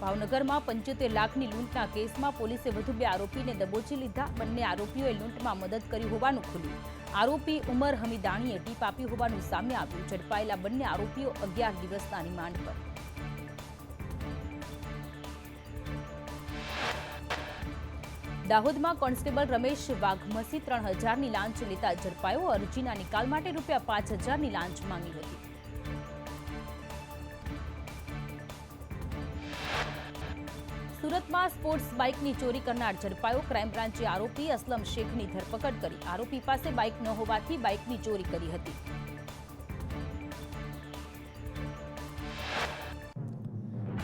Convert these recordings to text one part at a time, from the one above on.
ભાવનગરમાં 75 લાખની લૂંટના કેસમાં પોલીસે વધુ 2 આરોપીને દબોચી લીધા। બંને આરોપીઓએ લૂંટમાં મદદ કરી હોવાનું ખુલ્યું। આરોપી ઉમર હમીદાણીએ ટીપ આપી હોવાનું સામે આવ્યું। ઝડપાયેલા બંને આરોપીઓ 11 દિવસના રિમાન્ડ પર। દાહોદમાં કોન્સ્ટેબલ રમેશ વાઘમસી 3000ની લાંચ લેતા ઝડપાયો। અરજીના નિકાલ માટે ₹5000ની લાંચ માંગી હતી। સુરતમાં સ્પોર્ટ્સ બાઇકની ચોરી કરનાર ઝડપાયો। ક્રાઇમ બ્રાન્ચે આરોપી અસલમ શેખની ધરપકડ કરી। આરોપી પાસે બાઇક ન હોવાથી બાઇકની ચોરી કરી હતી।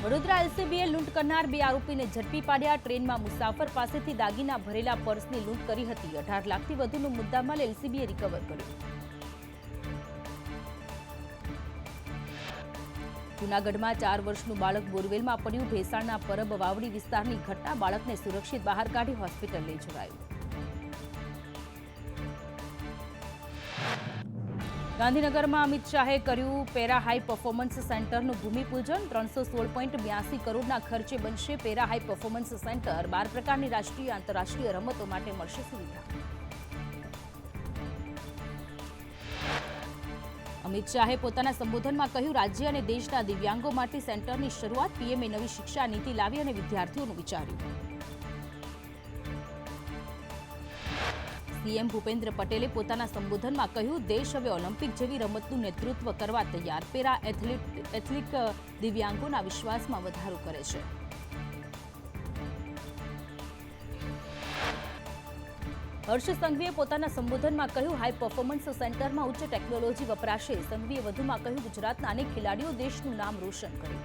વડોદરા એલસીબીએ લૂંટ કરનાર 2 આરોપીને ઝડપી પાડ્યા। ટ્રેનમાં મુસાફર પાસેથી દાગીના ભરેલા પર્સની લૂંટ કરી હતી। 18 લાખથી વધુનો મુદ્દામાલ એલસીબીએ રિકવર કર્યો। જૂનાગઢમાં 4 વર્ષનું બાળક બોરવેલમાં પડ્યું। ભેસાણના પરબ વાવડી વિસ્તારની ઘટના। બાળકને સુરક્ષિત બહાર કાઢી હોસ્પિટલ લઈ જવાયું। ગાંધીનગરમાં અમિત શાહે કર્યું પેરા હાઈ પરફોર્મન્સ સેન્ટરનું ભૂમિપૂજન। 316.82 કરોડના ખર્ચે બનશે પેરા હાઈ પરફોર્મન્સ સેન્ટર। 12 પ્રકારની રાષ્ટ્રીય આંતરરાષ્ટ્રીય રમતો માટે મળશે સુવિધા। અમિત શાહે પોતાના સંબોધનમાં કહ્યું, રાજ્ય અને દેશના દિવ્યાંગો માટે સેન્ટરની શરૂઆત। પીએમએ નવી શિક્ષા નીતિ લાવી અને વિદ્યાર્થીઓનું વિચાર્યું। સીએમ ભૂપેન્દ્ર પટેલે પોતાના સંબોધનમાં કહ્યું, દેશ હવે ઓલિમ્પિક જેવી રમતનું નેતૃત્વ કરવા તૈયાર। પેરા એથ્લેટિક દિવ્યાંગોના વિશ્વાસમાં વધારો કરે છે। હર્ષ સંઘવીએ પોતાના સંબોધનમાં કહ્યું, હાઈ પરફોર્મન્સ સેન્ટરમાં ઉચ્ચ ટેકનોલોજી વપરાશે। સંઘવીએ વધુમાં કહ્યું, ગુજરાતના અનેક ખેલાડીઓ દેશનું નામ રોશન કર્યું।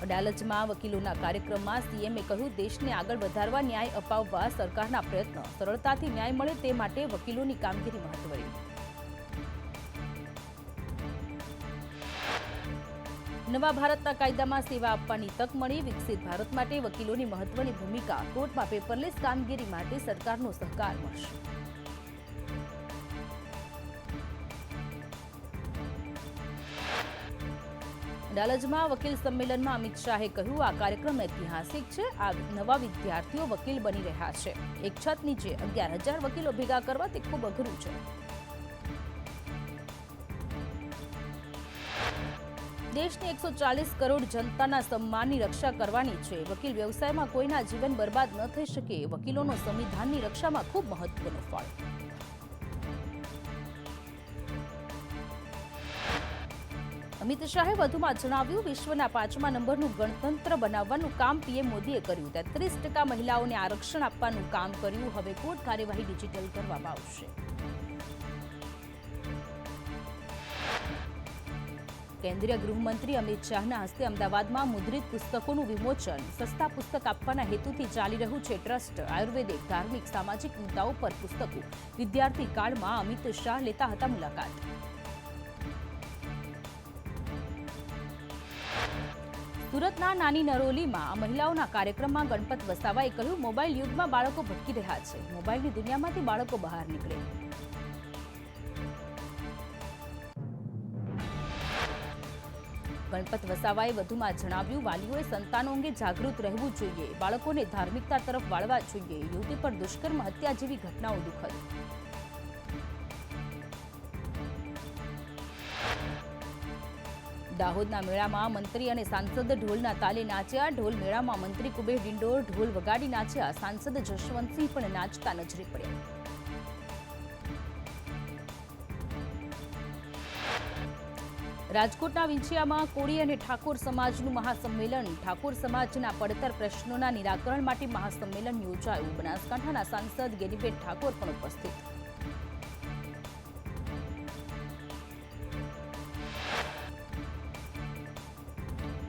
અડાલજમાં વકીલોના કાર્યક્રમમાં સીએમએ કહ્યું, દેશને આગળ વધારવા ન્યાય અપાવવા સરકારના પ્રયત્ન। સરળતાથી ન્યાય મળે તે માટે વકીલોની કામગીરી મહત્વની। નવા ભારતના કાયદામાં સેવા આપવાની તક મળી। વિકસિત ભારત માટે વકીલોની મહત્વની ભૂમિકા। કોર્ટમાં પેપરલેસ કામગીરી માટે સરકારનો સહકાર મળશે। અડાલજમાં વકીલ સંમેલનમાં અમિત શાહે કહ્યું, આ કાર્યક્રમ ઐતિહાસિક છે। આ નવા વિદ્યાર્થીઓ વકીલ બની રહ્યા છે। એક છત નીચે 11,000 વકીલો ભેગા કરવા તે ખૂબ અઘરું છે। દેશની 140 કરોડ જનતાના સન્માનની રક્ષા કરવાની છે। વકીલ વ્યવસાયમાં કોઈના જીવન બરબાદ ન થઈ શકે। વકીલોનો સંવિધાનની રક્ષામાં ખૂબ મહત્વનો ફાળો। અમિત શાહે વધુમાં જણાવ્યું, વિશ્વના 5મા નંબરનું ગણતંત્ર બનાવવાનું કામ પીએમ મોદીએ કર્યું। 33% મહિલાઓને આરક્ષણ આપવાનું કામ કર્યું। હવે કોર્ટ કાર્યવાહી ડિજિટલ કરવામાં આવશે। કેન્દ્રીય ગૃહમંત્રી અમિત શાહના હસ્તે અમદાવાદમાં મુદ્રિત પુસ્તકોનું વિમોચન। સસ્તા પુસ્તક આપવાના હેતુથી ચાલી રહ્યું છે ટ્રસ્ટ। આયુર્વેદિક, ધાર્મિક, સામાજિક મુદ્દાઓ પર પુસ્તકો। વિદ્યાર્થી કાળમાં અમિત શાહ લેતા હતા મુલાકાત। સુરતના નાની નરોલીમાં મહિલાઓના કાર્યક્રમમાં ગણપત વસાવાએ કહ્યું, મોબાઈલ યુગમાં બાળકો ભટકી રહ્યા છે। મોબાઈલની દુનિયામાંથી બાળકો બહાર નીકળે। ગણપત વસાવાએ વધુમાં જણાવ્યું, વાલીઓએ સંતાનો અંગે જાગૃત રહેવું જોઈએ। બાળકોને ધાર્મિકતા તરફ વાળવા જોઈએ। યુવતી પર દુષ્કર્મ, હત્યા જેવી ઘટનાઓ દુઃખદ। દાહોદના મેળામાં મંત્રી અને સાંસદ ઢોલના તાલે નાચ્યા। ઢોલ મેળામાં મંત્રી કુબેર ડિંડોર ઢોલ વગાડી નાચ્યા। સાંસદ જશવંતસિંહ પણ નાચતા નજરે પડ્યા। રાજકોટના વિંછિયામાં કોળી અને ઠાકોર સમાજનું મહાસંમેલન। ઠાકોર સમાજના પડતર પ્રશ્નોના નિરાકરણ માટે મહાસંમેલન યોજાયું। બનાસકાંઠાના સાંસદ ગેનીબેન ઠાકોર પણ ઉપસ્થિત।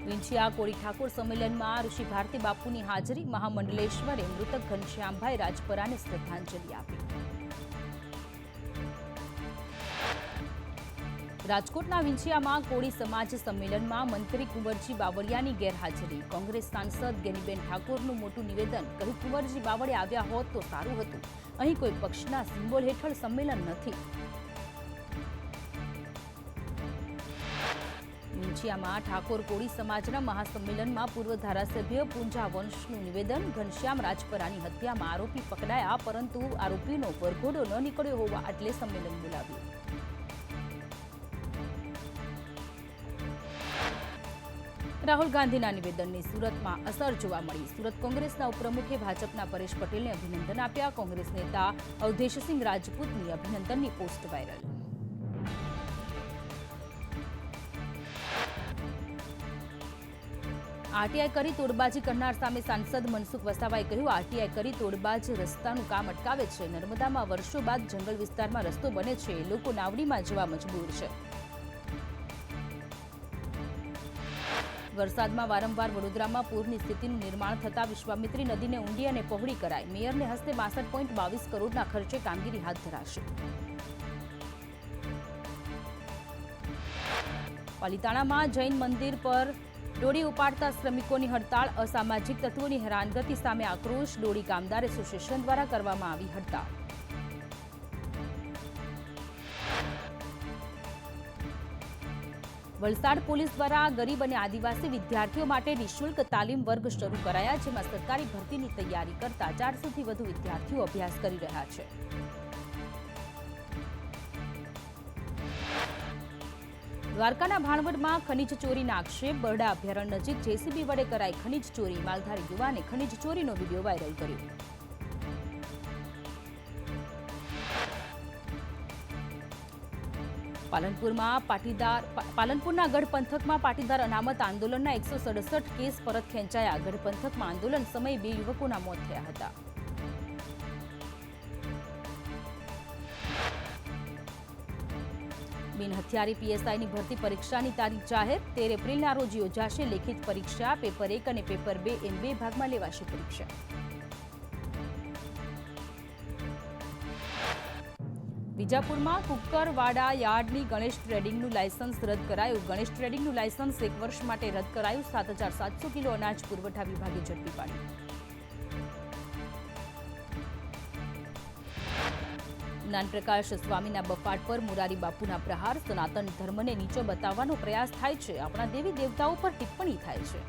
વિંછિયા કોળી ઠાકોર સંમેલનમાં ઋષિ ભારતી બાપુની હાજરી। મહામંડલેશ્વરે મૃતક ઘનશ્યામભાઈ રાજપરાને શ્રદ્ધાંજલિ આપી। રાજકોટના વિંછિયામાં કોળી સમાજ સંમેલનમાં મંત્રી કુંવરજી બાવળિયાની ગેરહાજરી। કોંગ્રેસ સાંસદ ગેનીબેન ઠાકોરનું મોટું નિવેદન। કહ્યું, કુંવરજી બાવળિયા આવ્યા હોત તો સારું હતું। અહીં કોઈ પક્ષના સિમ્બોલ હેઠળ સંમેલન નથી। વિંછિયામાં ઠાકોર કોળી સમાજના મહાસંમેલનમાં પૂર્વ ધારાસભ્ય પૂંજા વંશનું નિવેદન. ઘનશ્યામ રાજપરાની હત્યામાં આરોપી પકડાયા, પરંતુ આરોપીનો વરઘોડો ન નીકળ્યો હોવા એટલે સંમેલન બોલાવ્યું. રાહુલ ગાંધીના નિવેદનની સુરતમાં અસર જોવા મળી. સુરત કોંગ્રેસના ઉપપ્રમુખે ભાજપના પરેશ પટેલને અભિનંદન આપ્યા. કોંગ્રેસ નેતા અવધેશસિંહ રાજપૂતની અભિનંદનની પોસ્ટ વાયરલ. આરટીઆઈ કરી તોડબાજી કરનાર સામે સાંસદ મનસુખ વસાવાએ કહ્યું, આરટીઆઈ કરી તોડબાજ રસ્તાનું કામ અટકાવે છે. નર્મદામાં વર્ષો બાદ જંગલ વિસ્તારમાં રસ્તો બને છે, લોકો નાવડીમાં જવા મજબૂર છે. વરસાદમાં વારંવાર વડોદરામાં પૂરની સ્થિતિનું નિર્માણ થતા વિશ્વામિત્રી નદીને ઊંડી અને પહોળી કરાઈ. મેયરને હસ્તે 62.22 કરોડના ખર્ચે કામગીરી હાથ ધરાશે. પાલિતાણામાં જૈન મંદિર પર ડોળી ઉપાડતા શ્રમિકોની હડતાળ. અસામાજિક તત્વોની હેરાનગતિ સામે આક્રોશ. ડોળી કામદાર એસોસિએશન દ્વારા કરવામાં આવી હડતાળ. વલસાડ પોલીસ દ્વારા ગરીબ અને આદિવાસી વિદ્યાર્થીઓ માટે નિઃશુલ્ક તાલીમ વર્ગ શરૂ કરાયા, જેમાં સરકારી ભરતીની તૈયારી કરતા 400થી વધુ વિદ્યાર્થીઓ અભ્યાસ કરી રહ્યા છે. દ્વારકાના ભાણવડમાં ખનીજ ચોરીના આક્ષેપ. બરડા અભયારણ્ય નજીક જેસીબી વડે કરાઈ ખનીજ ચોરી. માલધારી યુવાને ખનીજ ચોરીનો વિડીયો વાયરલ કર્યો. પાલનપુરના ગઢ પંથકમાં પાટીદાર અનામત આંદોલનના 167 કેસ પરત ખેંચાયા. ગઢ પંથકમાં આંદોલન સમયે 2 યુવકોના મોત થયા હતા. બિનહથિયારી પીએસઆઈની ભરતી પરીક્ષાની તારીખ જાહેર. 13 એપ્રિલના રોજ યોજાશે લેખિત પરીક્ષા. પેપર 1 અને પેપર 2 એમ 2 ભાગમાં લેવાશે પરીક્ષા. વિજાપુરમાં કુકરવાડા યાર્ડની ગણેશ ટ્રેડિંગનું લાયસન્સ રદ કરાયું. ગણેશ ટ્રેડિંગનું લાયસન્સ 1 વર્ષ માટે રદ કરાયું. 7,700 કિલો અનાજ પુરવઠા વિભાગે ઝડપી પાડ્યું. જ્ઞાનપ્રકાશ સ્વામીના બફાટ પર મોરારી બાપુના પ્રહાર. સનાતન ધર્મને નીચો બતાવવાનો પ્રયાસ થાય છે. આપણા દેવી દેવતાઓ પર ટિપ્પણી થાય છે.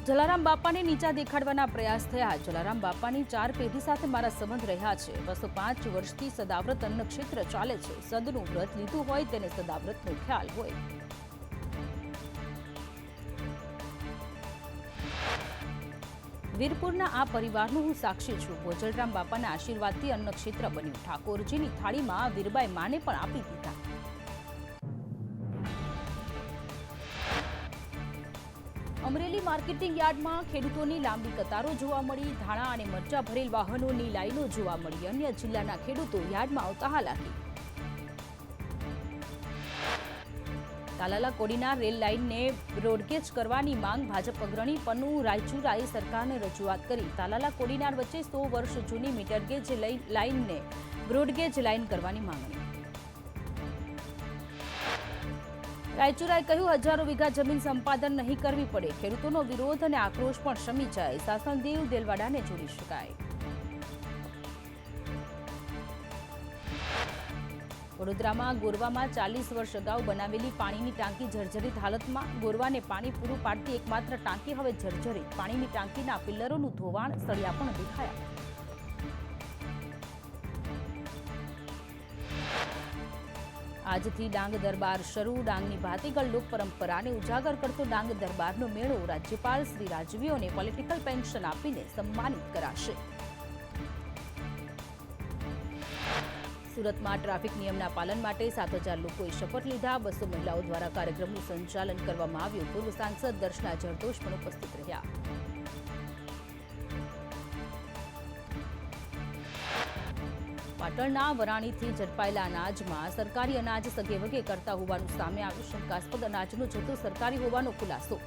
જલારામ બાપાને નીચા દેખાડવાના પ્રયાસ થયા. જલારામ બાપાની 4 પેઢી સાથે મારા સંબંધ રહ્યા છે. 205 વર્ષથી સદાવ્રત અન્ન ક્ષેત્ર ચાલે છે. સદનું વ્રત લીધું હોય તેને સદાવ્રતનો ખ્યાલ હોય. વીરપુરના આ પરિવારનું હું સાક્ષી છું. ભોજલરામ બાપાના આશીર્વાદથી અન્ન ક્ષેત્ર બન્યું. ઠાકોરજીની થાળીમાં વીરબાઈ માને પણ આપી દીધા. અમરેલી માર્કેટિંગ યાર્ડમાં ખેડૂતોની લાંબી કતારો જોવા મળી. ધાણા અને મરચા ભરેલ વાહનોની લાઈનો જોવા મળી. અન્ય જિલ્લાના ખેડૂતો યાર્ડમાં આવતા હાલાકી. તાલાલા કોડીનાર રેલ લાઇનને બ્રોડગેજ કરવાની માંગ. ભાજપ અગ્રણી પન્નુ રાયચુરાએ સરકારને રજૂઆત કરી. તાલાલા કોડીનાર વચ્ચે 100 વર્ષ જૂની મીટરગેજ લાઇનને બ્રોડગેજ લાઇન કરવાની માંગણી. રાયચુરાએ કહ્યું, હજારો વીઘા જમીન સંપાદન નહીં કરવી પડે. ખેડૂતોનો વિરોધ અને આક્રોશ પણ શમી જાય. સાસણદેવ દેલવાડાને જોડી શકાય. વડોદરામાં ગોરવામાં 40 વર્ષ અગાઉ બનાવેલી પાણીની ટાંકી જર્જરિત હાલતમાં. ગોરવાને પાણી પૂરું પાડતી એકમાત્ર ટાંકી હવે જર્જરિત. પાણીની ટાંકીના પિલ્લરોનું ધોવાણ, સળિયા પણ દેખાયા. આજથી ડાંગ દરબાર શરૂ. ડાંગની ભાતીગળ લોક પરંપરાને ઉજાગર કરતો ડાંગ દરબારનો મેળો. રાજ્યપાલ શ્રી રાજવીઓને પોલિટિકલ પેન્શન આપીને સન્માનિત કરાશે. સુરતમાં ટ્રાફિક નિયમના પાલન માટે 7,000 લોકોએ શપથ લીધા. 200 મહિલાઓ દ્વારા કાર્યક્રમનું સંચાલન કરવામાં આવ્યું. પૂર્વ સાંસદ દર્શના જરદોશ પણ ઉપસ્થિત રહ્યા. પાટણના વરાણીથી ઝડપાયેલા અનાજમાં સરકારી અનાજ સગેવગે કરતા હોવાનું સામે આવ્યું. શંકાસ્પદ અનાજનો જથ્થો સરકારી હોવાનો ખુલાસો.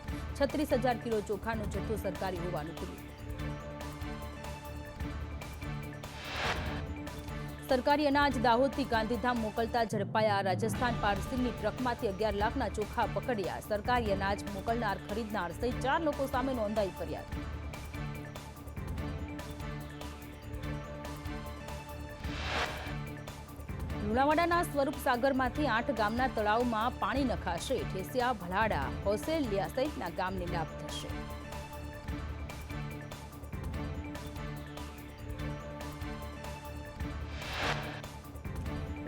36,000 કિલો ચોખાનો જથ્થો સરકારી હોવાનું ખુલ્યું. સરકારી અનાજ દાહોદથી ગાંધીધામ મોકલતા ઝડપાયા. રાજસ્થાન પાર્સિંગની ટ્રકમાંથી 11 લાખના ચોખા પકડ્યા. સરકારી અનાજ મોકલનાર ખરીદનાર સહિત 4 લોકો સામે નોંધાઈ ફરિયાદ. લુણાવાડાના સ્વરૂપ સાગરમાંથી 8 ગામના તળાવમાં પાણી નખાશે. ઠેસિયા, ભલાડા, હોસેલિયા સહિતના ગામને લાભ થશે.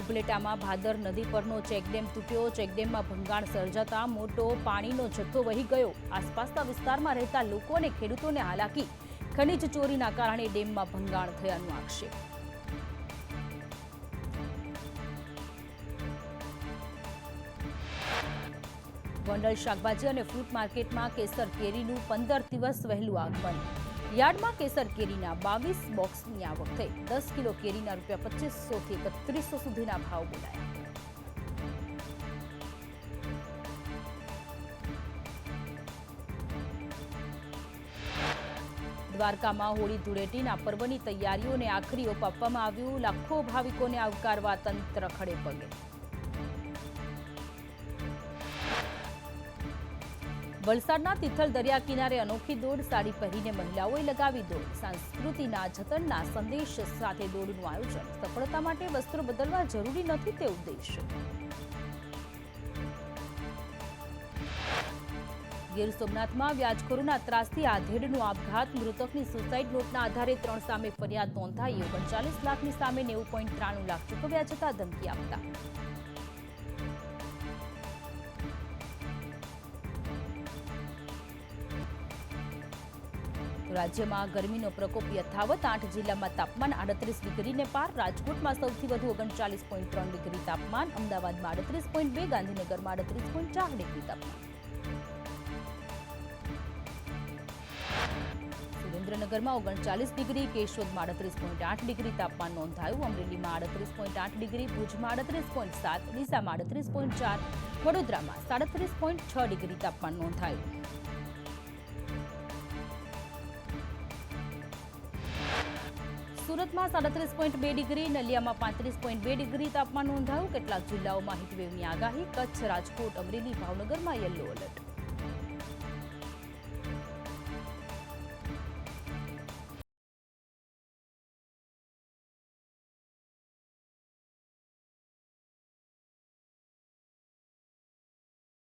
ઉપલેટામાં ભાદર નદી પરનો ચેકડેમ તૂટ્યો. ચેકડેમમાં ભંગાણ સર્જાતા મોટો પાણીનો જથ્થો વહી ગયો. આસપાસના વિસ્તારમાં રહેતા લોકો અને ખેડૂતોને હાલાકી. ખનીજ ચોરીના કારણે ડેમમાં ભંગાણ થયાનો આક્ષેપ. ગોંડલ શાકભાજી અને ફ્રૂટ માર્કેટમાં કેસર કેરીનું 15 દિવસ વહેલું આગમન. યાર્ડમાં કેસર કેરીના 22 બોક્સની આવક થઈ. 10 કિલો કેરીના ₹2500 થી 3100 સુધીના ભાવ બોલાયા. દ્વારકામાં હોળી ધૂળેટીના પર્વની તૈયારીઓને આખરી ઓપ આપવામાં આવ્યું. લાખો ભાવિકોને આવકારવા તંત્ર ખડે પગે. વલસાડના તિથલ દરિયા કિનારે અનોખી દોડ. સાડી પહેરીને મહિલાઓએ લગાવી દોડ. સંસ્કૃતિના જતનના સંદેશ સાથે દોડનું આયોજન. સફળતા માટે વસ્ત્રો બદલવા જરૂરી નથી તે ઉદ્દેશ. ગીર સોમનાથમાં વ્યાજખોરોના ત્રાસથી આધેડનો આપઘાત. મૃતકની સુસાઇડ નોટના આધારે 3 સામે ફરિયાદ નોંધાઈ. 39 લાખની સામે 90.93 લાખ ચૂકવ્યા છતાં ધમકી આપતા. રાજ્યમાં ગરમીનો પ્રકોપ યથાવત. 8 જિલ્લામાં તાપમાન 38 ડિગ્રીને પાર. રાજકોટમાં સૌથી વધુ 39.3 ડિગ્રી તાપમાન. અમદાવાદમાં 38.2, ગાંધીનગરમાં 38.4 ડિગ્રી તાપમાન. સુરેન્દ્રનગરમાં 39 ડિગ્રી, કેશોદમાં 38.8 ડિગ્રી તાપમાન નોંધાયું. અમરેલીમાં 38.8 ડિગ્રી, ભુજમાં 38.7, ડીસામાં 38.4, વડોદરામાં 37.6 ડિગ્રી તાપમાન નોંધાયું. સુરતમાં 37.2 ડિગ્રી, નલિયામાં 35.2 ડિગ્રી તાપમાન નોંધાયું. કેટલાક જિલ્લાઓમાં હીટવેવની આગાહી. કચ્છ, રાજકોટ, અમરેલી, ભાવનગરમાં યલો એલર્ટ.